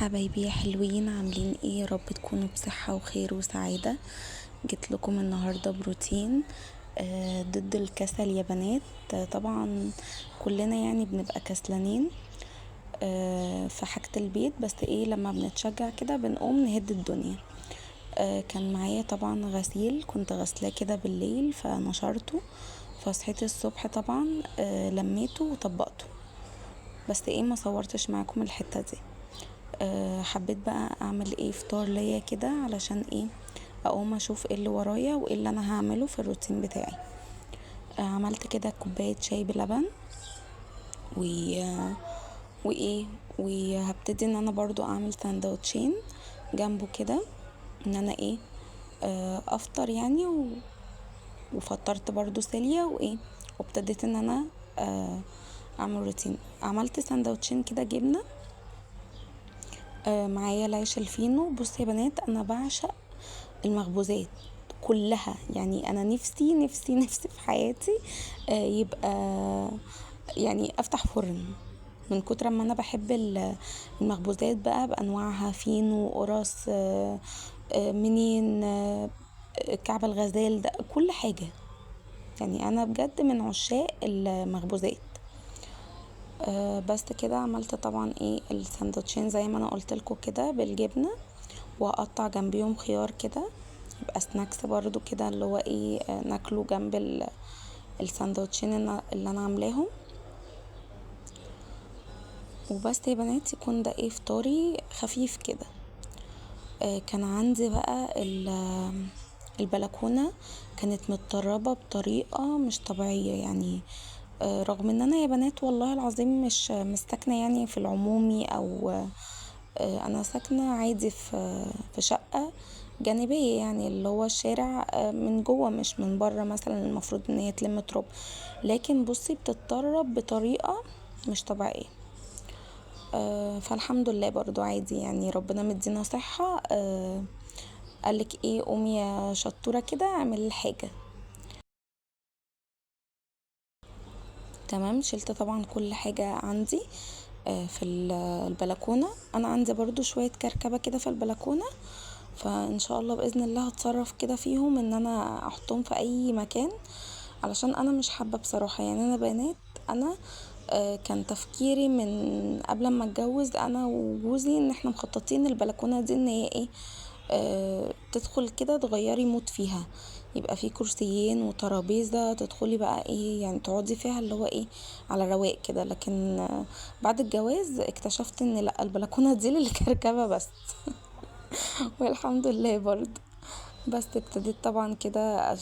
حبايبي يا حلوين، عاملين ايه؟ يا رب تكونوا بصحة وخير وسعادة. جيت لكم النهاردة بروتين ضد الكسل يا بنات. طبعا كلنا يعني بنبقى كسلانين في حاجة البيت، بس ايه لما بنتشجع كده بنقوم نهد الدنيا. كان معايا طبعا غسيل، كنت غسلاه كده بالليل فنشرته، فصحيت الصبح طبعا لميته وطبقته. بس ايه ما صورتش معاكم الحتة دي. حبيت بقى اعمل ايه فطار ليا كده، علشان ايه اقوم اشوف ايه اللي ورايا وايه اللي انا هعمله في الروتين بتاعي. عملت كده كوباية شاي بلبن و وايه وهبتدي ان انا برضو اعمل سندوتشين جنبه كده، ان انا ايه افطر يعني وفطرت برضو سيليا وايه، وابتديت ان انا اعمل روتين. عملت سندوتشين كده جبنة معايا العيش الفينو. بص يا بنات، انا بعشق المخبوزات كلها، يعني انا نفسي في حياتي يبقى يعني افتح فرن، من كتر ما انا بحب المخبوزات بقى بانواعها، فينو، قرص، منين، كعب الغزال، ده كل حاجة. يعني انا بجد من عشاق المخبوزات. بس كده عملت طبعا ايه الساندوتشين زي ما انا قلت لكم كده بالجبنه، واقطع جنبيهم خيار كده، يبقى سناكس برضو كده، اللي هو ايه ناكله جنب الساندوتشين اللي انا عاملاهم. وبس يا بنات، يكون ده ايه فطاري خفيف كده. كان عندي بقى البلكونه كانت متطربه بطريقه مش طبيعيه يعني. رغم ان انا يا بنات والله العظيم مش ساكنه يعني في العمومي، او انا ساكنه عادي في شقه جانبيه، يعني اللي هو الشارع من جوه مش من بره، مثلا المفروض ان هي تلم تراب، لكن بصي بتتطرب بطريقه مش طبيعيه. فالحمد لله برضو عادي، يعني ربنا مدينا صحه. قالك ايه، قومي يا شطوره كده اعملي الحاجه. تمام، شلت طبعا كل حاجة عندي في البلكونة. انا عندي برضو شوية كركبة كده في البلكونة، فان شاء الله باذن الله هتصرف كده فيهم ان انا احطهم في اي مكان، علشان انا مش حابة بصراحة. يعني انا بنات، انا كان تفكيري من قبل ما اتجوز انا وجوزي ان احنا مخططين البلكونه دي ان هي ايه، تدخل كده تغيري مود فيها، يبقى في كرسيين وترابيزه تدخلي بقى ايه يعني تقعدي فيها، اللي هو ايه على رواق كده. لكن بعد الجواز اكتشفت ان لا، البلكونه دي للكركبه بس. والحمد لله برضه. بس ابتديت طبعا كده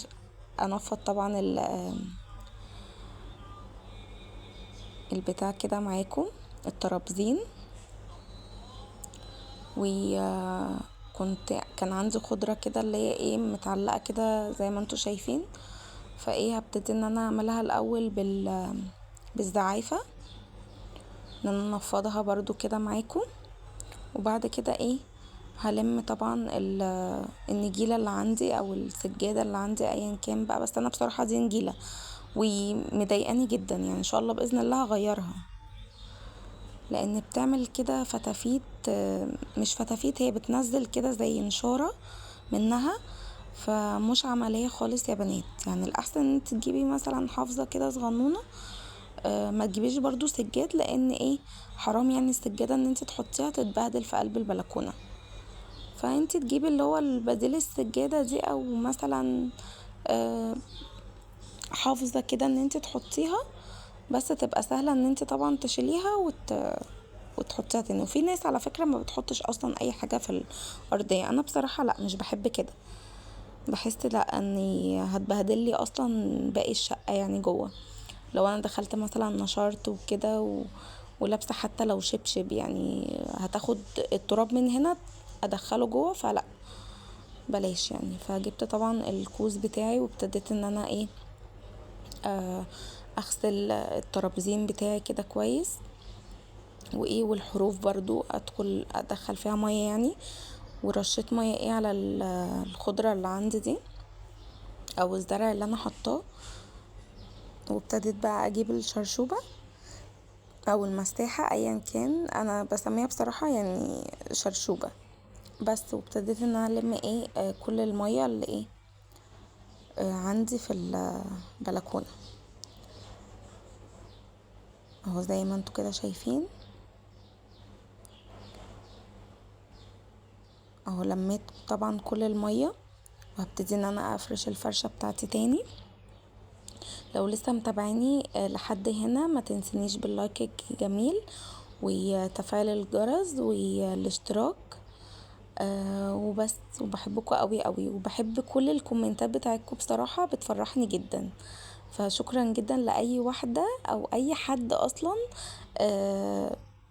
انفض طبعا البتاع كده معاكم، الترابزين. وكنت كان عندي خضرة كده اللي هي ايه متعلقة كده زي ما انتوا شايفين، فايه هبتدي ان انا اعملها الاول بالزعافة، ان انا انفضها برضو كده معاكم. وبعد كده ايه هلم طبعا النجيلة اللي عندي او السجادة اللي عندي ايا كان بقى، بس انا بصراحة دي نجيلة ومضايقاني جدا، يعني ان شاء الله باذن الله هغيرها، لان بتعمل كده فتافيت. مش فتافيت، هي بتنزل كده زي نشارة منها، فمش عملية خالص يا بنات. يعني الاحسن ان انت تجيبي مثلا حافظة كده صغنونة، ما تجيبيش برضو سجاد، لان ايه حرام يعني السجادة ان انت تحطيها تتبهدل في قلب البلكونة. فانت تجيبي اللي هو البديل السجادة دي، او مثلا آه، حافظة كده ان انت تحطيها، بس تبقى سهلة ان انت طبعا تشيليها وتحطيها تاني. وفي ناس على فكرة ما بتحطش اصلا اي حاجة في الارضية، انا بصراحة لا، مش بحب كده، بحس لا اني هتبهدل لي اصلا باقي الشقة يعني جوه. لو انا دخلت مثلا نشرت وكده ولابسه حتى لو شبشب، يعني هتاخد التراب من هنا ادخله جوه، فلا بلاش يعني. فجبت طبعا الكوز بتاعي وابتديت ان انا ايه اغسل الترابزين بتاعي كده كويس، وايه والحروف برضو ادخل فيها ميه يعني، ورشيت ميه ايه على الخضره اللي عندي دي او الزرع اللي انا حطاه. وابتديت بقى اجيب الشرشوبة او المساحة ايا كان، انا بسميها بصراحة يعني شرشوبة بس. وابتديت ان انا الم ايه كل المية اللي ايه عندي في البلكونة اهو زي ما انتوا كده شايفين اهو. لميت طبعا كل المية وهبتدي ان انا افرش الفرشة بتاعتي تاني. لو لسه متابعيني لحد هنا ما تنسنيش باللايك الجميل وتفعيل الجرس والاشتراك. وبس. وبحبكم قوي قوي وبحب كل الكومنتات بتاعتكم بصراحة بتفرحني جدا. فشكرا جدا لأي واحدة او اي حد اصلا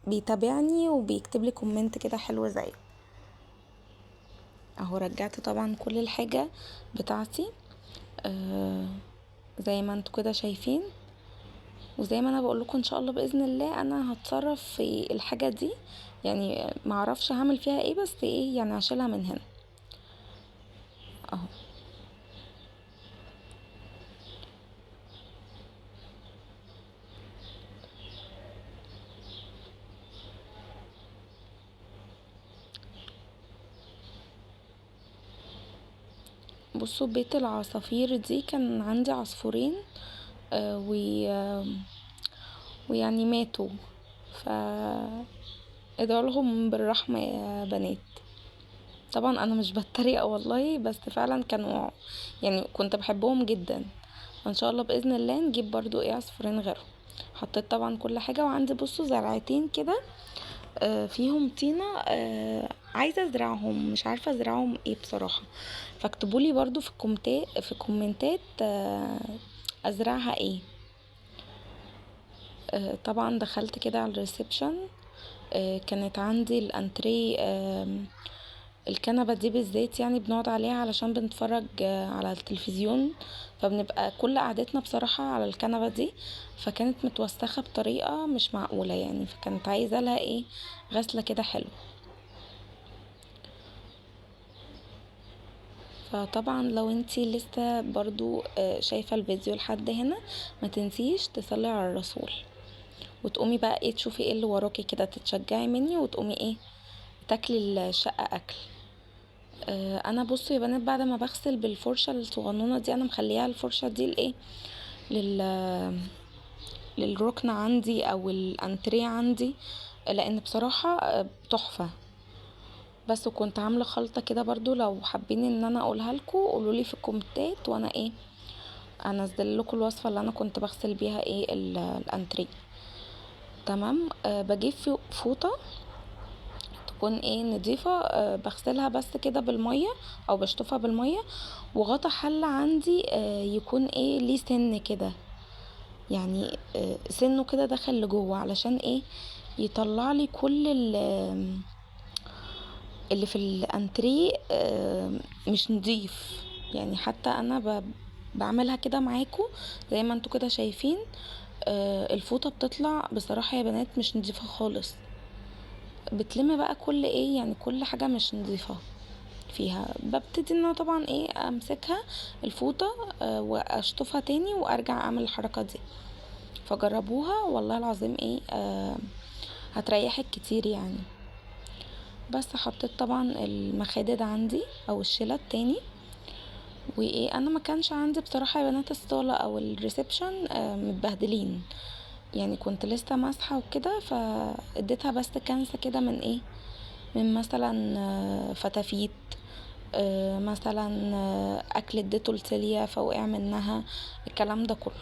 بيتابعني وبيكتب لي كومنت كده حلو زي اهو. رجعت طبعا كل الحاجة بتاعتي زي ما انتوا كده شايفين. وزي ما انا بقول لكم ان شاء الله باذن الله انا هتصرف في الحاجه دي، يعني ما اعرفش هعمل فيها ايه بس ايه يعني هشيلها من هنا اهو. بصوا بيت العصافير دي كان عندي عصفورين آه و آه ويعني ماتوا. ف ادعوا لهم بالرحمه يا بنات. طبعا انا مش بتريق والله بس فعلا كانوا يعني كنت بحبهم جدا. ان شاء الله باذن الله نجيب برضو ايه عصفورين غيرهم. حطيت طبعا كل حاجه وعندي بصوا زرعتين كده فيهم طينه عايزه ازرعهم مش عارفه ازرعهم ايه بصراحه. فاكتبولي برضو في الكومنتات ازرعها ايه. طبعا دخلت كده على الريسبشن. كانت عندي الانتريه الكنبة دي بالذات يعني بنقعد عليها علشان بنتفرج على التلفزيون. فبنبقى كل قعدتنا بصراحة على الكنبة دي. فكانت متوسخة بطريقة مش معقولة يعني. فكانت عايزة لها ايه غسلة كده حلوة. فطبعا لو انتي لسه برضو شايفة الفيديو لحد هنا ما تنسيش تصلي على الرسول وتقومي بقى ايه تشوفي ايه اللي وراكي كده تتشجعي مني وتقومي ايه تاكلي الشقة اكل. انا بصوا يا بنات بعد ما بغسل بالفرشه الصغنونه دي انا مخليها الفرشه دي لايه لل للركن عندي او الانتريه عندي لان بصراحه تحفه. بس وكنت عامله خلطه كده برضو لو حابين ان انا اقولها لكم قولولي في الكومنتات وانا ايه انزل لكم الوصفه اللي انا كنت بغسل بيها ايه الانتريه. تمام. بجيب فوطه تكون ايه نضيفة بغسلها بس كده بالمية او بشطفها بالمية. وغطا حلة عندي يكون ايه ليه سن كده يعني سنه كده دخل لجوه علشان ايه يطلع لي كل اللي في الانتريه مش نضيف. يعني حتى انا بعملها كده معاكم زي ما انتوا كده شايفين. الفوطة بتطلع بصراحة يا بنات مش نضيفة خالص. بتلم بقى كل ايه يعني كل حاجة مش نظيفة فيها. ببتدي ان انا طبعا ايه امسكها الفوطة واشطفها تاني وارجع اعمل الحركة دي. فجربوها والله العظيم ايه هتريحك كتير يعني. بس حطيت طبعا المخادد عندي او الشيلة تاني. وايه انا ما كانش عندي بصراحة يا بنات الصالة او الريسبشن متبهدلين يعني كنت لسه ماسحة وكده فاديتها بس كنسة كده من ايه من مثلا فتافيت مثلا اكل اديته لسيليا فوقع منها الكلام ده كله.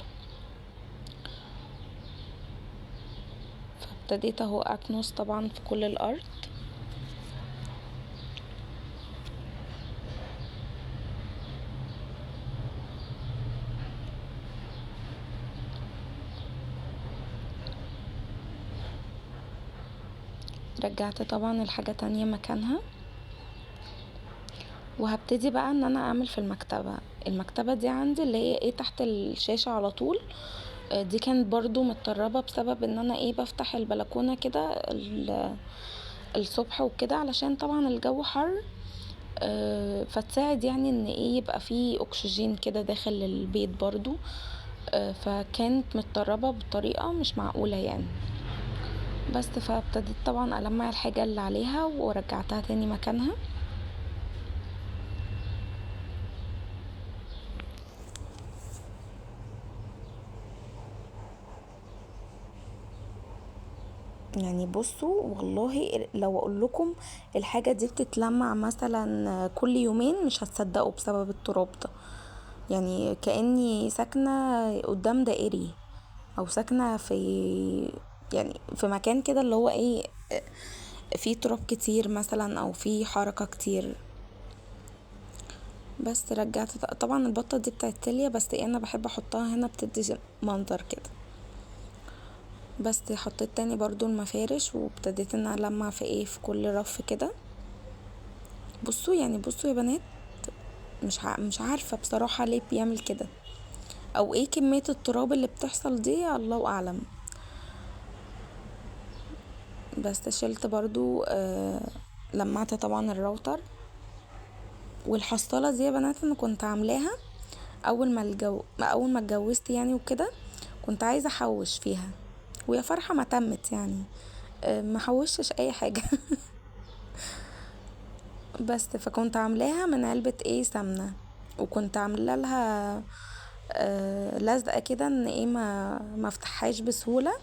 فابتديت اهو اكنس طبعا في كل الارض. رجعت طبعا الحاجة تانية مكانها. وهبتدي بقى ان انا اعمل في المكتبة دي عندي اللي هي ايه تحت الشاشة على طول. دي كانت برضو متطربة بسبب ان انا ايه بفتح البلكونة كده الصبح وكده علشان طبعا الجو حر. فتساعد يعني ان ايه يبقى فيه اكسجين كده داخل البيت برضو. فكانت متطربة بطريقة مش معقولة يعني. بس فابتديت طبعا ألمع الحاجة اللي عليها ورجعتها تاني مكانها. يعني بصوا والله لو اقول لكم الحاجة دي بتتلمع مثلا كل يومين مش هتصدقوا بسبب التراب ده. يعني كأني ساكنة قدام دائري، او ساكنة في، يعني في مكان كده اللي هو ايه، فيه تراب كتير مثلا او فيه حركة كتير. بس رجعت طبعا البطة دي بتاعت تاليا، بس ايه انا بحب احطها هنا بتدي منظر كده. بس حطيت تاني برضو المفارش وابتديت ان انا المع في ايه في كل رف كده. بصوا يعني بصوا يا بنات، مش عارفة بصراحة ليه بيعمل كده، او ايه كمية التراب اللي بتحصل دي، الله اعلم. بس شلت برضو لمعت طبعا الراوتر والحصالة دي يا بنات. انا كنت عاملاها اول ما اتجوزت يعني وكده، كنت عايزة احوش فيها، ويا فرحة ما تمت يعني. ما حوشتش اي حاجة. بس فكنت عاملاها من علبة ايه سمنة، وكنت عامله لها لزقة كده ان ايه ما افتحهاش بسهولة،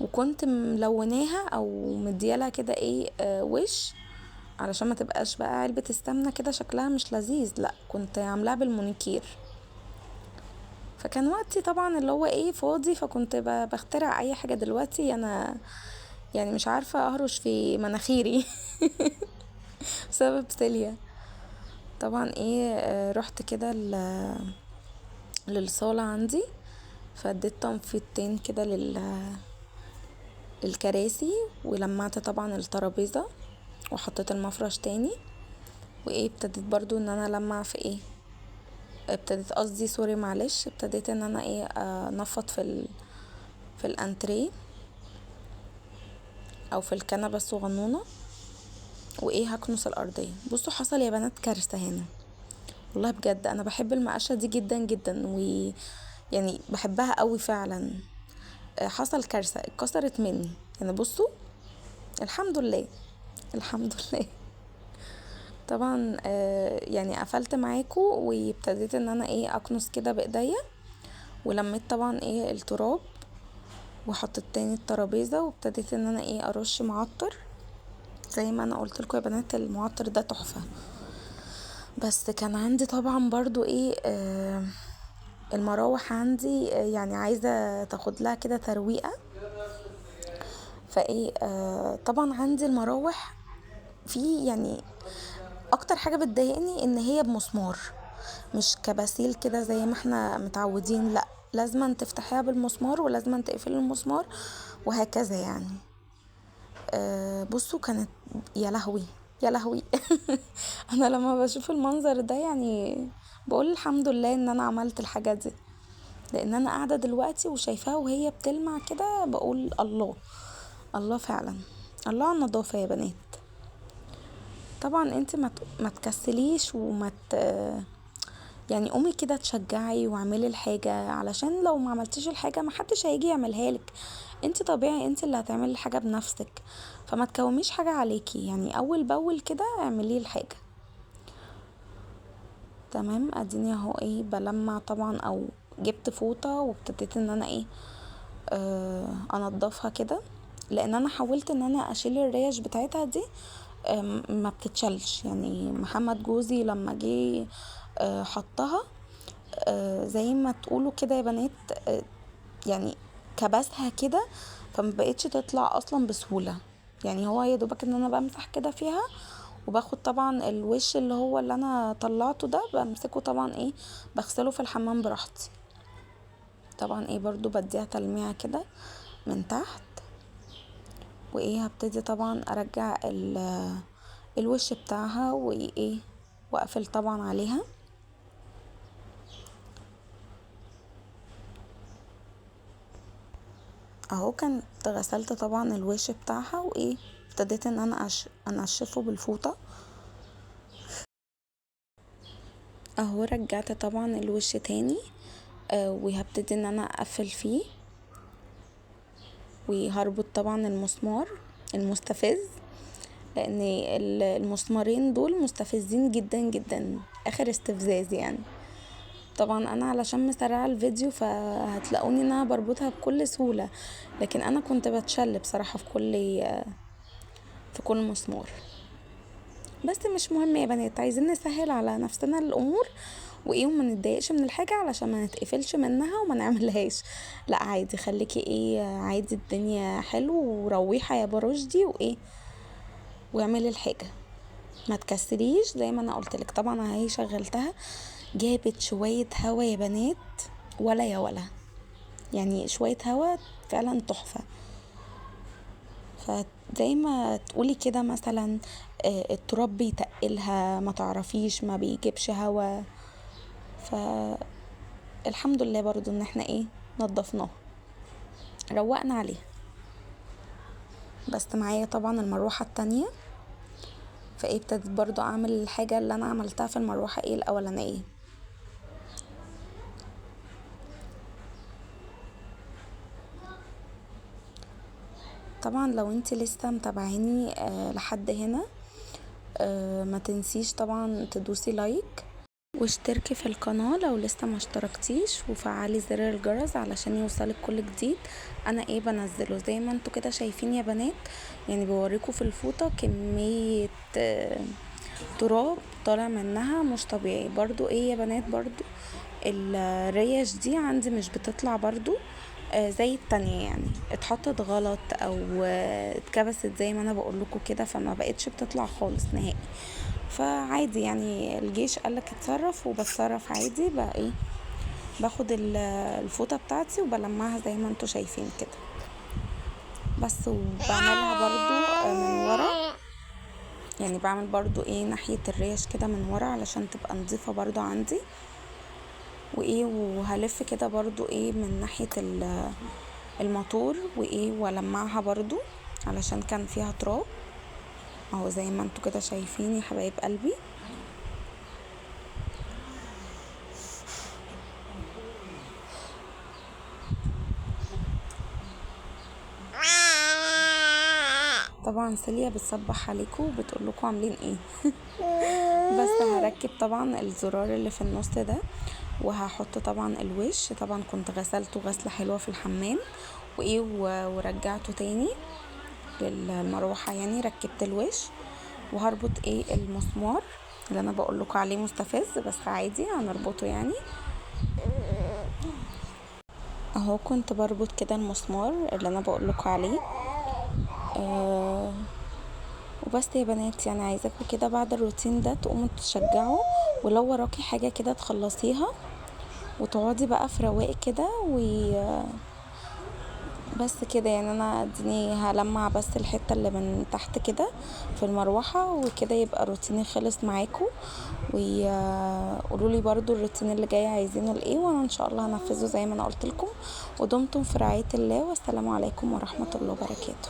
وكنت ملوناها او مديالها كده ايه وش، علشان ما تبقاش بقى علبة السمنة كده شكلها مش لذيذ، لا كنت عاملاها بالمونيكير. فكان وقتي طبعا اللي هو ايه فاضي، فكنت بخترع اي حاجة. دلوقتي انا يعني مش عارفة اهرش في مناخيري بسبب سيليا. طبعا ايه رحت كده للصالة عندي، فاديت تنفيضتين كده للكراسي، ولمعت طبعا الترابيزة، وحطيت المفرش تاني. وايه ابتديت برضو ان انا لمع في ايه، ابتديت قصدي سوري معلش، ابتديت ان انا ايه انفض في الانتريه او في الكنبة الصغنونة. وايه هكنس الارضية. بصوا حصل يا بنات كارثة هنا، والله بجد انا بحب المقاشة دي جدا جدا، يعني بحبها قوي فعلا. حصل كارثة اتكسرت مني. يعني بصوا، الحمد لله، الحمد لله. طبعا يعني قفلت معاكو وابتديت ان انا ايه اكنس كده بايديا، ولميت طبعا ايه التراب، وحطيت تاني الترابيزة، وابتديت ان انا ايه ارش معطر. زي ما انا قلت لكم يا بنات المعطر ده تحفة. بس كان عندي طبعا برضو ايه المراوح عندي يعني عايزة تاخد لها كده ترويقة. فايه طبعا عندي المراوح في يعني اكتر حاجة بتضايقني ان هي بمسمار، مش كباسيل كده زي ما احنا متعودين، لا لازم تفتحيها بالمسمار ولازم تقفلي المسمار، وهكذا يعني. بصوا كانت، يا لهوي يا لهوي. انا لما بشوف المنظر ده يعني بقول الحمد لله ان انا عملت الحاجة دي، لان انا قاعدة دلوقتي وشايفاها وهي بتلمع كده، بقول الله، الله فعلا، الله على النظافة يا بنات. طبعا انت ما تكسليش يعني قومي كده تشجعي واعملي الحاجة، علشان لو ما عملتيش الحاجة ما حدش هيجي يعملها لك. انت طبيعي انت اللي هتعملي الحاجة بنفسك، فما تكوميش حاجة عليكي، يعني اول باول كده اعملي الحاجة. تمام، اديني اهو ايه بلمع طبعا، او جبت فوطة وابتديت ان انا ايه انضفها كده، لان انا حاولت ان انا اشيل الريش بتاعتها دي، ما بتتشالش. يعني محمد جوزي لما جه حطها زي ما تقولوا كده يا بنات، يعني كبسها كده، فما بقتش تطلع اصلا بسهولة. يعني هو يا دوبك ان انا بمسح كده فيها، وباخد طبعا الوش اللي هو اللي انا طلعته ده بمسكه طبعا ايه بغسله في الحمام براحتي. طبعا ايه برضو بديها تلميعة كده من تحت، وايه هبتدي طبعا ارجع الوش بتاعها وايه، واقفل طبعا عليها. اهو كان غسلت طبعا الوش بتاعها، وايه ابتديت ان انا انشفه بالفوطة. اهو رجعت طبعا الوش تاني، وهبتدي ان انا اقفل فيه. وهربط طبعا المسمار المستفز، لان المسمارين دول مستفزين جدا جدا، اخر استفزاز يعني. طبعا انا علشان مسرعه الفيديو فهتلاقوني ان انا بربطها بكل سهوله، لكن انا كنت بتشل بصراحه في كل مسمار. بس مش مهم يا بنات، عايزين نسهل على نفسنا الامور وما نتضايقش من الحاجه علشان ما نتقفلش منها وما نعملهاش. لا عادي، خليكي عادي، الدنيا حلو ورويحه يا برشدي واعملي الحاجه، ما تكسريش زي ما انا قلتلك. طبعا هي شغلتها جابت شويه هوا يا بنات، ولا يا ولا يعني شويه هوا فعلا تحفه. فزي ما تقولي كده مثلا التراب بيتقلها، ما تعرفيش، ما بيجيبش هوا. فالحمد لله برضو ان احنا نضفناه، روقنا عليه. بس معايا طبعا المروحة التانية، ابتدت برضو اعمل الحاجة اللي انا عملتها في المروحة الاولانية. طبعا لو انت لسه متابعيني لحد هنا، ما تنسيش طبعا تدوسي لايك واشتركي في القناة لو لسه ما اشتركتيش، وفعلي زر الجرس علشان يوصلك كل جديد انا بنزله. زي ما انتوا كده شايفين يا بنات، يعني بوريكم في الفوطة كمية تراب طالع منها مش طبيعي. برضو يا بنات، برضو الريش دي عندي مش بتطلع برضو زي التانية، يعني اتحطت غلط او اتكبست زي ما انا بقولكوا كده، فما بقتش بتطلع خالص نهائي. فعادي يعني، الجيش قالك اتصرف وبتصرف عادي بقى. باخد الفوطة بتاعتي وبلمعها زي ما انتوا شايفين كده بس. وبعملها برضو من ورا، يعني بعمل برضو ناحية الريش كده من ورا علشان تبقى نظيفة برضو عندي. وهلف كده برضو من ناحية الموتور ولمعها برضو علشان كان فيها تراب اهو زي ما انتوا كده شايفين يا حبايب قلبي. طبعا سيليا بتصبح عليكم وبتقول لكم عاملين ايه. بس هركب طبعا الزرار اللي في النص ده، وهحط طبعا الوش. طبعا كنت غسلته غسله حلوه في الحمام ورجعته تاني للمروحه، يعني ركبت الوش وهربط المسمار اللي انا بقول لكم عليه مستفز، بس عادي هنربطه يعني اهو. كنت بربط كده المسمار اللي انا بقول لكم عليه وبس يا بنات. يعني عايزاكم كده بعد الروتين ده تقوموا تشجعوا، ولو وراكي حاجه كده تخلصيها وتقعدي بقى في رواق كده بس كده. يعني انا اديني هلمع بس الحته اللي من تحت كده في المروحه، وكده يبقى روتيني خلص معاكم. وقولوا لي برضو الروتين اللي جاي عايزينه لايه، وانا ان شاء الله هنفذه زي ما انا قلت لكم. ودمتم في رعايه الله، والسلام عليكم ورحمه الله وبركاته.